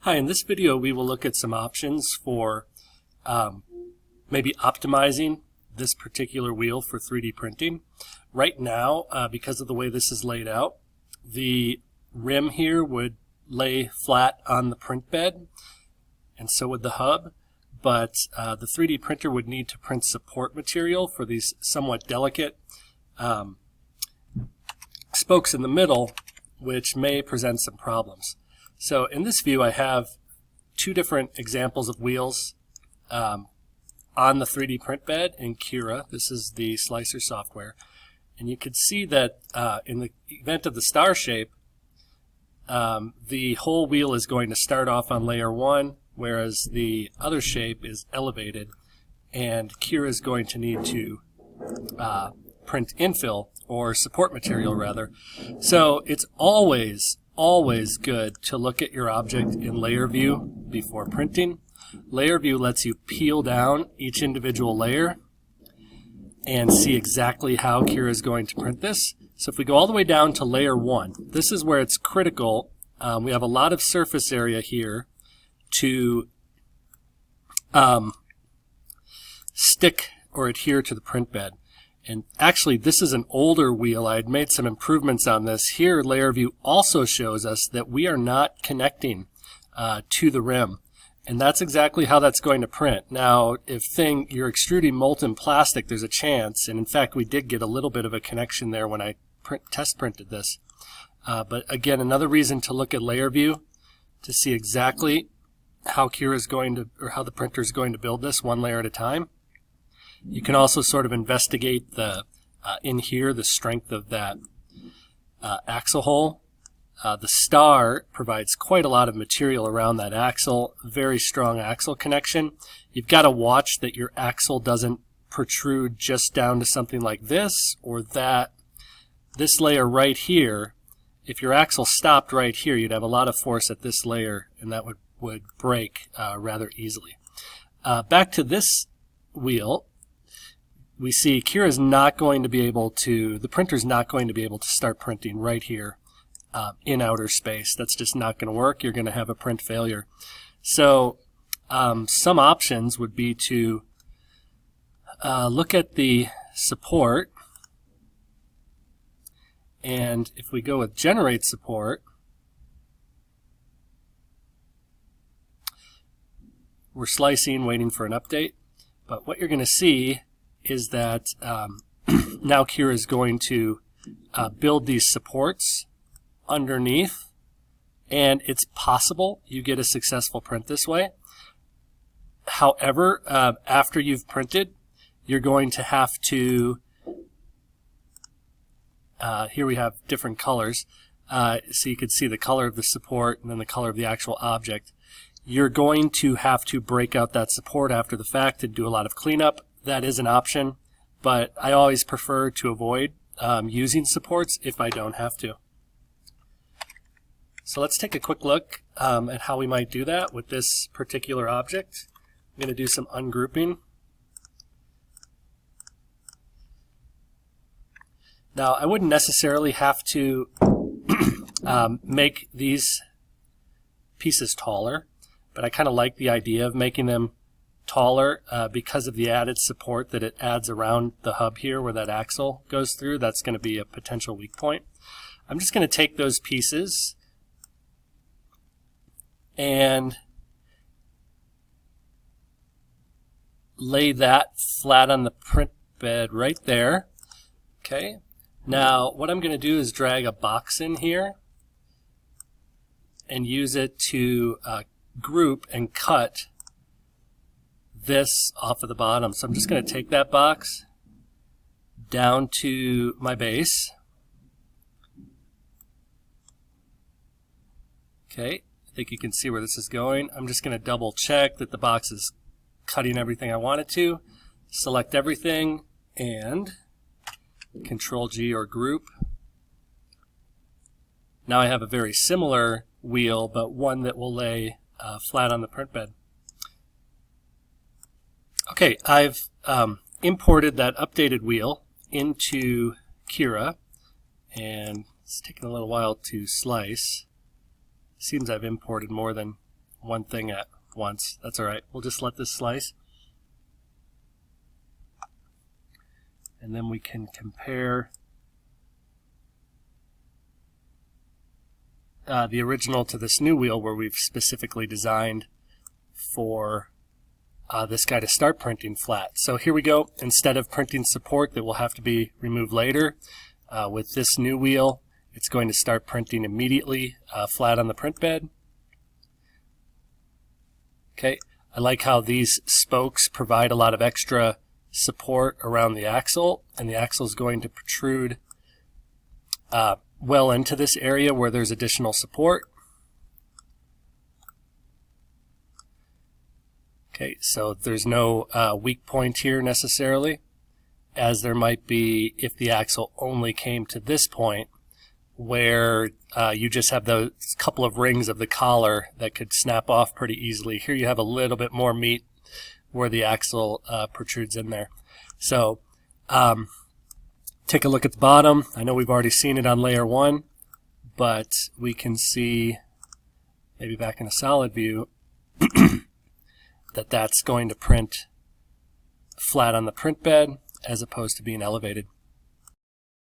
Hi, in this video we will look at some options for maybe optimizing this particular wheel for 3D printing. Right now, because of the way this is laid out, the rim here would lay flat on the print bed, and so would the hub, but the 3D printer would need to print support material for these somewhat delicate spokes in the middle, which may present some problems. So in this view I have two different examples of wheels on the 3D print bed in Cura. This is the slicer software. And you can see that in the event of the star shape, the whole wheel is going to start off on layer 1, whereas the other shape is elevated, and Cura is going to need to print infill, or support material rather. So it's always good to look at your object in layer view before printing. Layer view lets you peel down each individual layer and see exactly how Cura is going to print this. So if we go all the way down to layer 1, this is where it's critical. We have a lot of surface area here to stick or adhere to the print bed. And actually, this is an older wheel. I had made some improvements on this. Here, layer view also shows us that we are not connecting to the rim. And that's exactly how that's going to print. Now, if you're extruding molten plastic, there's a chance, and in fact, we did get a little bit of a connection there when I test printed this. But again, another reason to look at layer view to see exactly how Cura is going to, or how the printer is going to build this one layer at a time. You can also sort of investigate the in here the strength of that axle hole. The star provides quite a lot of material around that axle, very strong axle connection. You've got to watch that your axle doesn't protrude just down to something like this or that. This layer right here, if your axle stopped right here, you'd have a lot of force at this layer, and that would break rather easily. Back to this wheel, we see Cura is not going to be able to, the printer's not going to be able to start printing right here in outer space. That's just not going to work. You're going to have a print failure. So some options would be to look at the support, and if we go with generate support, we're slicing, waiting for an update, but what you're going to see is that now Cura is going to build these supports underneath, and it's possible you get a successful print this way. However, after you've printed, you're going to have to, here we have different colors, so you can see the color of the support and then the color of the actual object. You're going to have to break out that support after the fact and do a lot of cleanup. That is an option, but I always prefer to avoid using supports if I don't have to. So let's take a quick look at how we might do that with this particular object. I'm going to do some ungrouping. Now, I wouldn't necessarily have to make these pieces taller, but I kind of like the idea of making them taller because of the added support that it adds around the hub here where that axle goes through. That's going to be a potential weak point. I'm just going to take those pieces and lay that flat on the print bed right there. Okay. Now what I'm going to do is drag a box in here and use it to group and cut this off of the bottom. So I'm just going to take that box down to my base. Okay, I think you can see where this is going. I'm just going to double check that the box is cutting everything I want it to. Select everything and Control G or group. Now I have a very similar wheel, but one that will lay flat on the print bed. Okay, I've imported that updated wheel into Cura, and it's taken a little while to slice. Seems I've imported more than one thing at once. That's all right. We'll just let this slice. And then we can compare the original to this new wheel where we've specifically designed for this guy to start printing flat. So here we go. Instead of printing support that will have to be removed later, with this new wheel, it's going to start printing immediately flat on the print bed. Okay, I like how these spokes provide a lot of extra support around the axle, and the axle is going to protrude well into this area where there's additional support. Okay, so there's no weak point here necessarily, as there might be if the axle only came to this point where you just have those couple of rings of the collar that could snap off pretty easily. Here you have a little bit more meat where the axle protrudes in there. So take a look at the bottom. I know we've already seen it on layer 1, but we can see, maybe back in a solid view, that that's going to print flat on the print bed as opposed to being elevated.